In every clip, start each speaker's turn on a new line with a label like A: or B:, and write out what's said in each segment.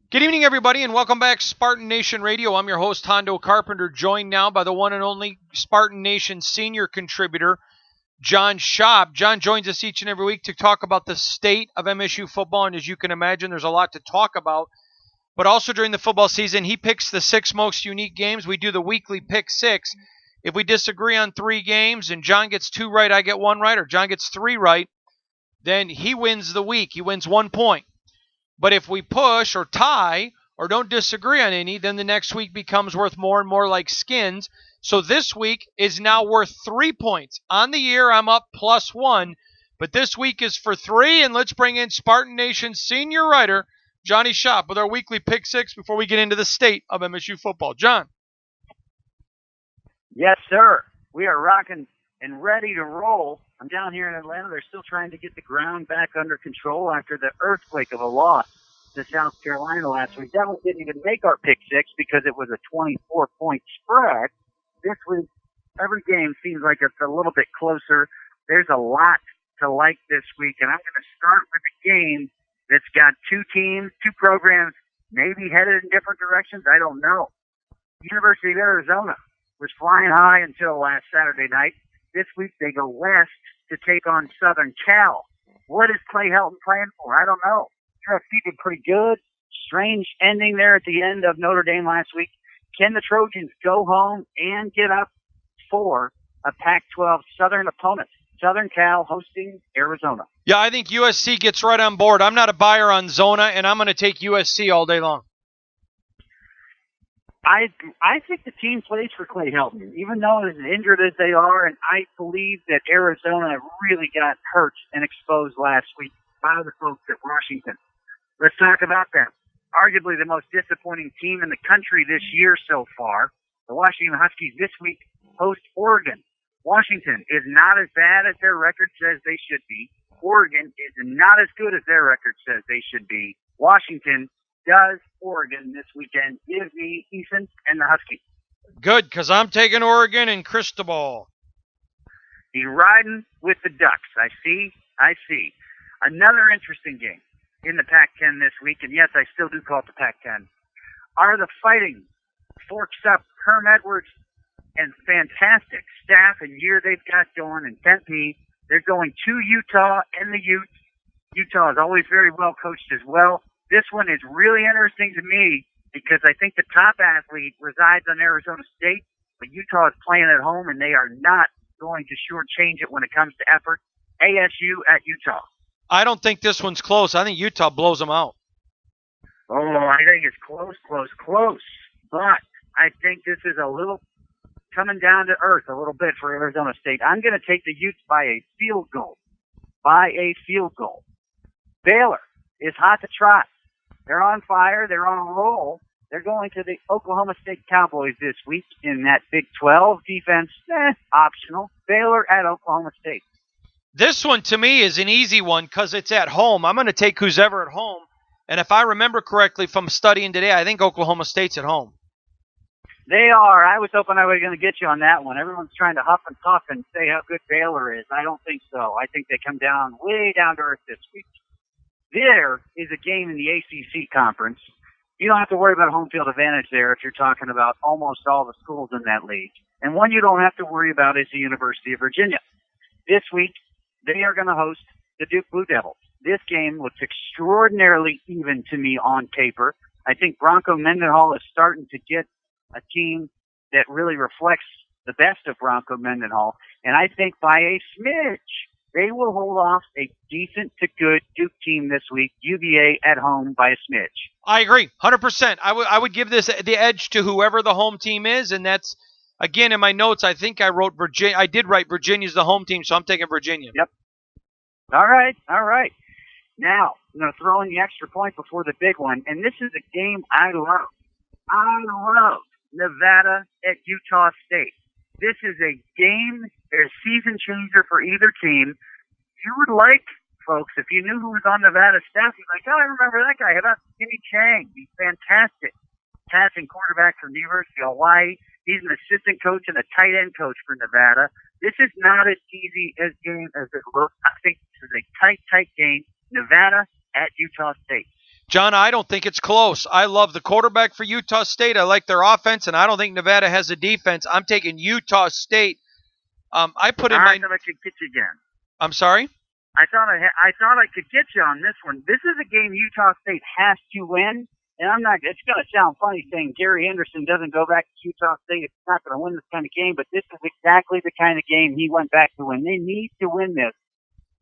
A: Good evening, everybody, and welcome back, Spartan Nation Radio. I'm your host, Hondo Carpenter, joined now by the one and only Spartan Nation senior contributor, John Schaub. John joins us each and every week to talk about the state of MSU football, and as you can imagine, there's a lot to talk about. But also during the football season, he picks the 6 most unique games. We do the weekly Pick 6. If we disagree on 3 games and John gets 2 right, I get 1 right, or John gets 3 right, then he wins the week. He wins 1 point. But if we push or tie or don't disagree on any, then the next week becomes worth more and more like skins. So this week is now worth 3 points. On the year, I'm up +1. But this week is for 3, and let's bring in Spartan Nation senior writer, Johnny Schaub, with our weekly Pick 6 before we get into the state of MSU football. John.
B: Yes, sir. We are rocking and ready to roll. I'm down here in Atlanta. They're still trying to get the ground back under control after the earthquake of a loss to South Carolina last week. That one didn't even make our Pick 6 because it was a 24-point spread. This week, every game seems like it's a little bit closer. There's a lot to like this week, and I'm going to start with a game that's got 2 teams, 2 programs, maybe headed in different directions. I don't know. University of Arizona was flying high until last Saturday night. This week they go west to take on Southern Cal. What is Clay Helton playing for? I don't know. USC did pretty good. Strange ending there at the end of Notre Dame last week. Can the Trojans go home and get up for a Pac-12 Southern opponent? Southern Cal hosting Arizona.
A: Yeah, I think USC gets right on board. I'm not a buyer on Zona, and I'm going to take USC all day long.
B: I think the team plays for Clay Helton, even though as injured as they are, and I believe that Arizona really got hurt and exposed last week by the folks at Washington. Let's talk about them. Arguably the most disappointing team in the country this year so far. The Washington Huskies this week host Oregon. Washington is not as bad as their record says they should be. Oregon is not as good as their record says they should be. Washington does Oregon this weekend. Give me Ethan and the Huskies.
A: Good, because I'm taking Oregon and Cristobal.
B: He's riding with the Ducks. I see. Another interesting game in the Pac-10 this week, and yes, I still do call it the Pac-10, are the Fighting Forks Up, Herm Edwards, and fantastic staff and year they've got going in Tempe. They're going to Utah and the Utes. Utah is always very well coached as well. This one is really interesting to me because I think the top athlete resides on Arizona State, but Utah is playing at home, and they are not going to shortchange it when it comes to effort. ASU at Utah.
A: I don't think this one's close. I think Utah blows them out.
B: Oh, I think it's close. But I think this is a little coming down to earth a little bit for Arizona State. I'm going to take the Utes by a field goal. Baylor is hot to trot. They're on fire. They're on a roll. They're going to the Oklahoma State Cowboys this week in that Big 12 defense. Optional. Baylor at Oklahoma State.
A: This one, to me, is an easy one because it's at home. I'm going to take who's ever at home. And if I remember correctly from studying today, I think Oklahoma State's at home.
B: They are. I was hoping I was going to get you on that one. Everyone's trying to huff and puff and say how good Baylor is. I don't think so. I think they come down way down to earth this week. There is a game in the ACC conference. You don't have to worry about home field advantage there if you're talking about almost all the schools in that league. And one you don't have to worry about is the University of Virginia. This week, they are going to host the Duke Blue Devils. This game looks extraordinarily even to me on paper. I think Bronco Mendenhall is starting to get a team that really reflects the best of Bronco Mendenhall. And I think by a smidge, they will hold off a decent to good Duke team this week, UVA at home by a smidge.
A: I agree, 100%. I would give this the edge to whoever the home team is, and that's, again, in my notes, I think I wrote Virginia. I did write Virginia's the home team, so I'm taking Virginia.
B: Yep. All right. Now, I'm going to throw in the extra point before the big one, and this is a game I love. I love Nevada at Utah State. This is a game, a season changer for either team. You would like, folks, if you knew who was on Nevada's staff, you'd like, oh, I remember that guy. How about Timmy Chang? He's fantastic. Passing quarterback from the University of Hawaii. He's an assistant coach and a tight end coach for Nevada. This is not as easy a game as it looks. I think this is a tight game. Nevada at Utah State.
A: John, I don't think it's close. I love the quarterback for Utah State. I like their offense, and I don't think Nevada has a defense. I'm taking Utah State. I put in
B: I
A: my.
B: thought I could get you again.
A: I'm sorry?
B: I thought I could get you on this one. This is a game Utah State has to win, and I'm not. It's going to sound funny saying Gary Anderson doesn't go back to Utah State. It's not going to win this kind of game, but this is exactly the kind of game he went back to win. They need to win this.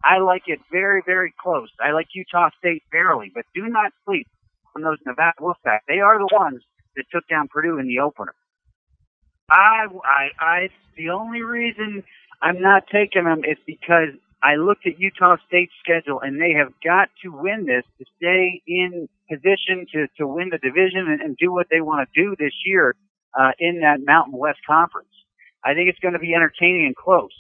B: I like it very, very close. I like Utah State barely, but do not sleep on those Nevada Wolfpack. They are the ones that took down Purdue in the opener. The only reason I'm not taking them is because I looked at Utah State's schedule, and they have got to win this to stay in position to win the division and do what they want to do this year in that Mountain West Conference. I think it's going to be entertaining and close.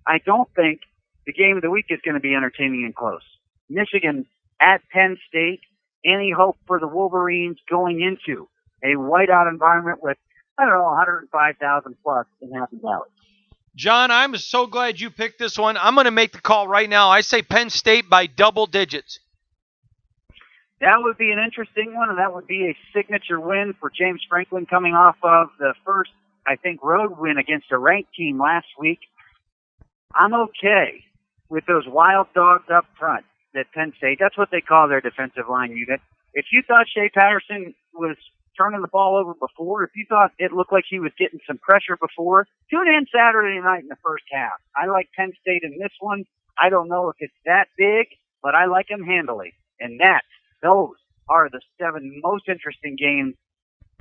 B: I don't think the game of the week is going to be entertaining and close. Michigan at Penn State, any hope for the Wolverines going into a whiteout environment with, 105,000 plus in Happy Valley?
A: John, I'm so glad you picked this one. I'm going to make the call right now. I say Penn State by double digits.
B: That would be an interesting one, and that would be a signature win for James Franklin coming off of the first, I think, road win against a ranked team last week. I'm okay with those wild dogs up front at Penn State. That's what they call their defensive line unit. If you thought Shea Patterson was turning the ball over before, if you thought it looked like he was getting some pressure before, tune in Saturday night in the first half. I like Penn State in this one. I don't know if it's that big, but I like them handily. And those are the 7 most interesting games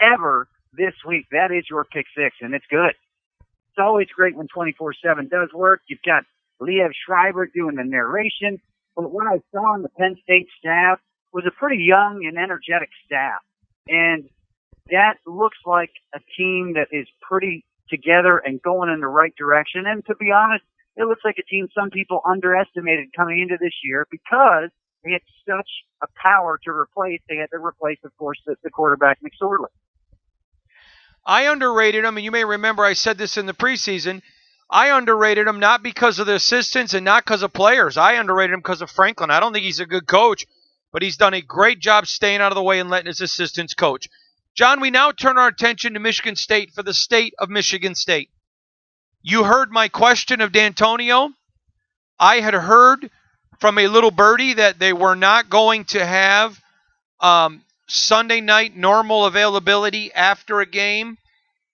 B: ever this week. That is your pick 6, and it's good. It's always great when 24/7 does work. You've got Liev Schreiber doing the narration. But what I saw on the Penn State staff was a pretty young and energetic staff. And that looks like a team that is pretty together and going in the right direction. And to be honest, it looks like a team some people underestimated coming into this year because they had such a power to replace. They had to replace, of course, the quarterback, McSorley.
A: I underrated him, and you may remember I said this in the preseason. I underrated him not because of the assistants and not because of players. I underrated him because of Franklin. I don't think he's a good coach, but he's done a great job staying out of the way and letting his assistants coach. John, we now turn our attention to Michigan State for the state of Michigan State. You heard my question of Dantonio. I had heard from a little birdie that they were not going to have Sunday night normal availability after a game,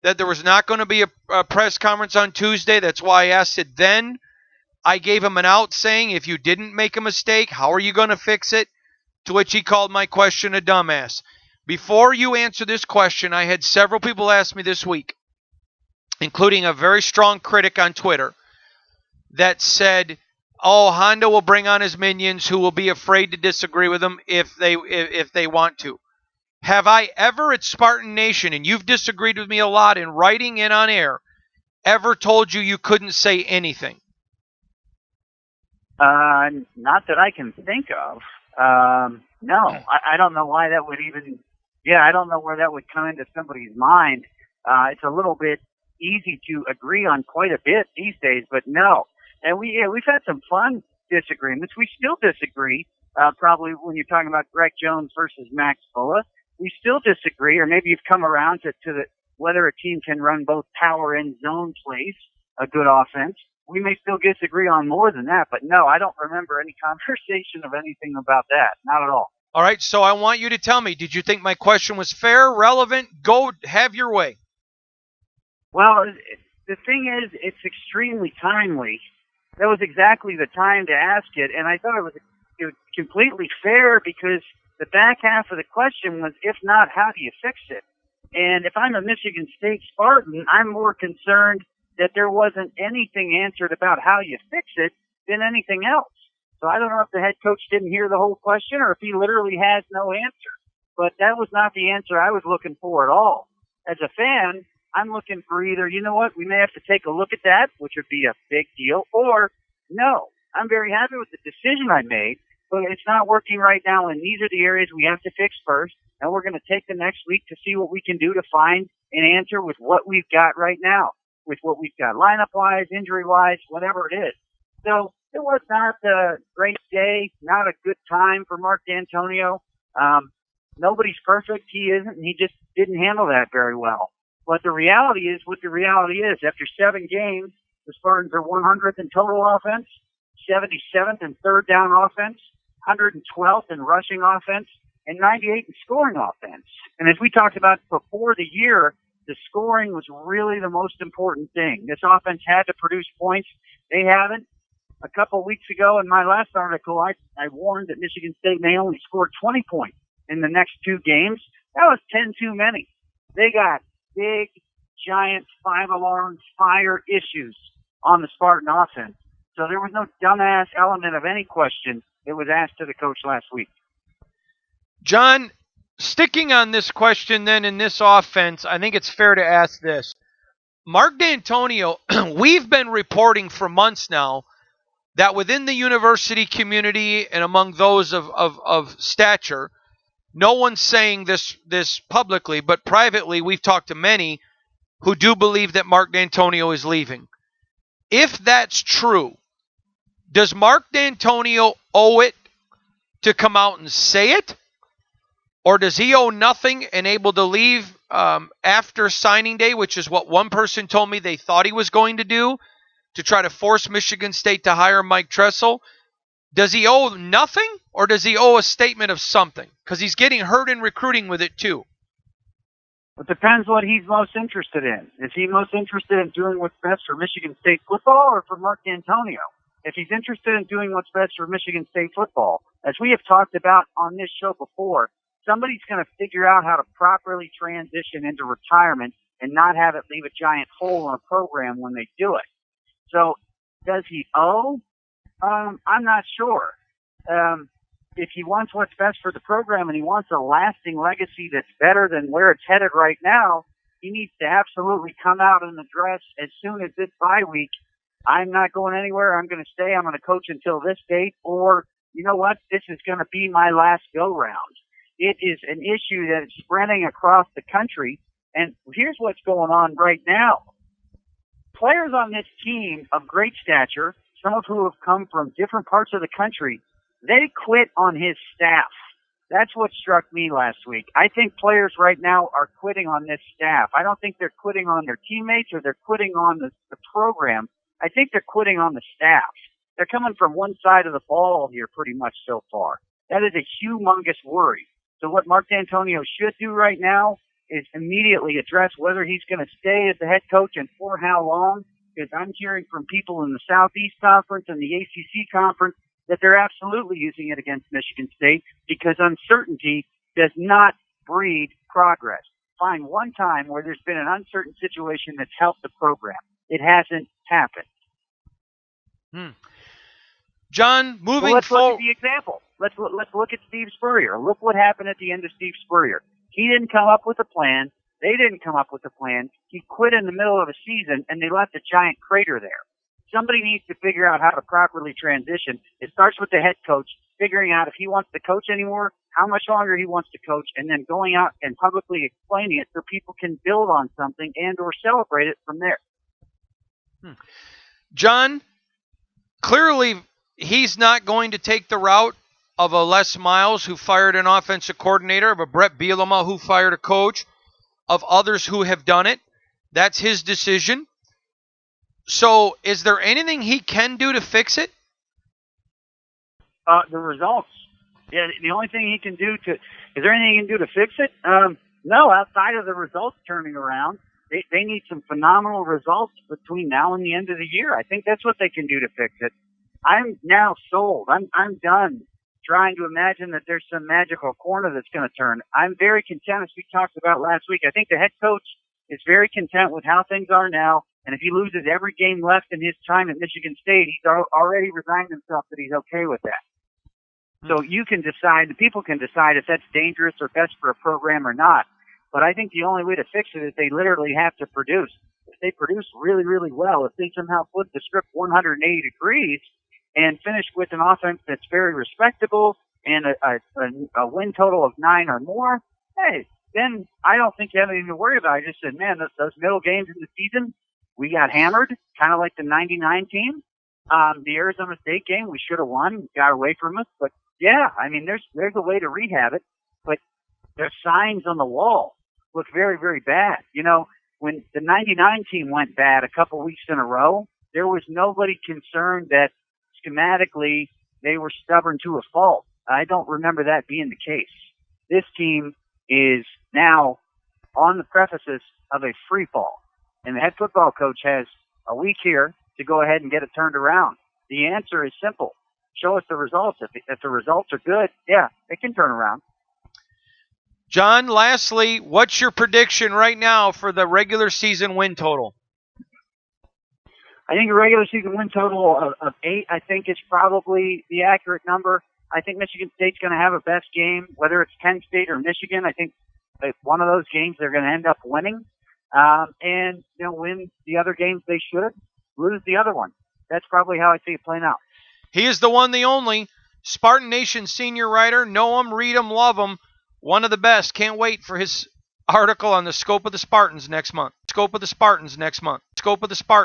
A: that there was not going to be a press conference on Tuesday. That's why I asked it then. I gave him an out saying, if you didn't make a mistake, how are you going to fix it? To which he called my question a dumbass. Before you answer this question, I had several people ask me this week, including a very strong critic on Twitter, that said, oh, Honda will bring on his minions who will be afraid to disagree with him if they want to. Have I ever at Spartan Nation, and you've disagreed with me a lot in writing and on air, ever told you couldn't say anything?
B: Not that I can think of. No, I don't know why that would even. Yeah, I don't know where that would come into somebody's mind. It's a little bit easy to agree on quite a bit these days, but no. And we've had some fun disagreements. We still disagree. Probably when you're talking about Greg Jones versus Max Fulla, we still disagree. Or maybe you've come around to the whether a team can run both power and zone plays, a good offense. We may still disagree on more than that, but no, I don't remember any conversation of anything about that. Not at all.
A: All right, so I want you to tell me, did you think my question was fair, relevant? Go, have your way.
B: Well, the thing is, it's extremely timely. That was exactly the time to ask it, and I thought it was completely fair because the back half of the question was, if not, how do you fix it? And if I'm a Michigan State Spartan, I'm more concerned that there wasn't anything answered about how you fix it than anything else. So I don't know if the head coach didn't hear the whole question or if he literally has no answer. But that was not the answer I was looking for at all. As a fan, I'm looking for either, you know what, we may have to take a look at that, which would be a big deal, or no, I'm very happy with the decision I made, but it's not working right now, and these are the areas we have to fix first, and we're going to take the next week to see what we can do to find an answer with what we've got right now, with what we've got lineup-wise, injury-wise, whatever it is. So it was not a great day, not a good time for Mark Dantonio. Nobody's perfect. He isn't, and he just didn't handle that very well. But the reality is what the reality is. After 7 games, the Spartans are 100th in total offense, 77th in third down offense, 112th in rushing offense, and 98th in scoring offense. And as we talked about before the year, the scoring was really the most important thing. This offense had to produce points. They haven't. A couple of weeks ago in my last article, I warned that Michigan State may only score 20 points in the next 2 games. That was 10 too many. They got big, giant, 5-alarm fire issues on the Spartan offense. So there was no dumbass element of any question that was asked to the coach last week.
A: John, sticking on this question then in this offense, I think it's fair to ask this. Mark Dantonio, we've been reporting for months now that within the university community and among those of stature, no one's saying this publicly, but privately we've talked to many who do believe that Mark Dantonio is leaving. If that's true, does Mark Dantonio owe it to come out and say it? Or does he owe nothing and able to leave after signing day, which is what one person told me they thought he was going to do, to try to force Michigan State to hire Mike Tressel? Does he owe nothing, or does he owe a statement of something? Because he's getting hurt in recruiting with it too.
B: It depends what he's most interested in. Is he most interested in doing what's best for Michigan State football or for Mark Dantonio? If he's interested in doing what's best for Michigan State football, as we have talked about on this show before, somebody's going to figure out how to properly transition into retirement and not have it leave a giant hole in a program when they do it. So does he owe? I'm not sure. If he wants what's best for the program and he wants a lasting legacy that's better than where it's headed right now, he needs to absolutely come out and address as soon as this bye week, I'm not going anywhere, I'm going to stay, I'm going to coach until this date, or, you know what, this is going to be my last go-round. It is an issue that is spreading across the country, and here's what's going on right now. Players on this team of great stature, some of who have come from different parts of the country, they quit on his staff. That's what struck me last week. I think players right now are quitting on this staff. I don't think they're quitting on their teammates or they're quitting on the program. I think they're quitting on the staff. They're coming from one side of the ball here pretty much so far. That is a humongous worry. So what Mark Dantonio should do right now is immediately address whether he's going to stay as the head coach and for how long, because I'm hearing from people in the Southeast Conference and the ACC Conference that they're absolutely using it against Michigan State because uncertainty does not breed progress. Find one time where there's been an uncertain situation that's helped the program. It hasn't happened.
A: John, moving
B: let's
A: forward.
B: Look at the example. Let's look at Steve Spurrier. Look what happened at the end of Steve Spurrier. He didn't come up with a plan. They didn't come up with a plan. He quit in the middle of a season, and they left a giant crater there. Somebody needs to figure out how to properly transition. It starts with the head coach, figuring out if he wants to coach anymore, how much longer he wants to coach, and then going out and publicly explaining it so people can build on something and or celebrate it from there.
A: John, clearly he's not going to take the route of a Les Miles who fired an offensive coordinator, of a Brett Bielema who fired a coach, of others who have done it. That's his decision. So is there anything he can do to fix it?
B: The results. Yeah, the only thing he can do is there anything he can do to fix it? No, outside of the results turning around. They need some phenomenal results between now and the end of the year. I think that's what they can do to fix it. I'm now sold. I'm done trying to imagine that there's some magical corner that's going to turn. I'm very content, as we talked about last week. I think the head coach is very content with how things are now. And if he loses every game left in his time at Michigan State, he's already resigned himself that he's okay with that. So you can decide, the people can decide if that's dangerous or best for a program or not. But I think the only way to fix it is they literally have to produce. If they produce really, really well, if they somehow flip the script 180 degrees and finish with an offense that's very respectable and a win total of 9 or more, hey, then I don't think you have anything to worry about. I just said, man, those middle games in the season, we got hammered, kind of like the 99 team. The Arizona State game, we should have won, got away from us. But, yeah, I mean, there's a way to rehab it. but the signs on the wall look very, very bad. You know, when the 99 team went bad a couple weeks in a row, there was nobody concerned that schematically they were stubborn to a fault. I don't remember that being the case. This team is now on the precipice of a free fall, and the head football coach has a week here to go ahead and get it turned around. The answer is simple. Show us the results. If the results are good, yeah, it can turn around.
A: John, lastly, what's your prediction right now for the regular season win total?
B: I think a regular season win total of 8, I think, is probably the accurate number. I think Michigan State's going to have a best game, whether it's Penn State or Michigan. I think one of those games they're going to end up winning, and win the other games they should, lose the other one. That's probably how I see it playing out.
A: He is the one, the only Spartan Nation senior writer. Know him, read him, love him. One of the best. Can't wait for his article on the scope of the Spartans next month. Scope of the Spartans next month. Scope of the Spartans.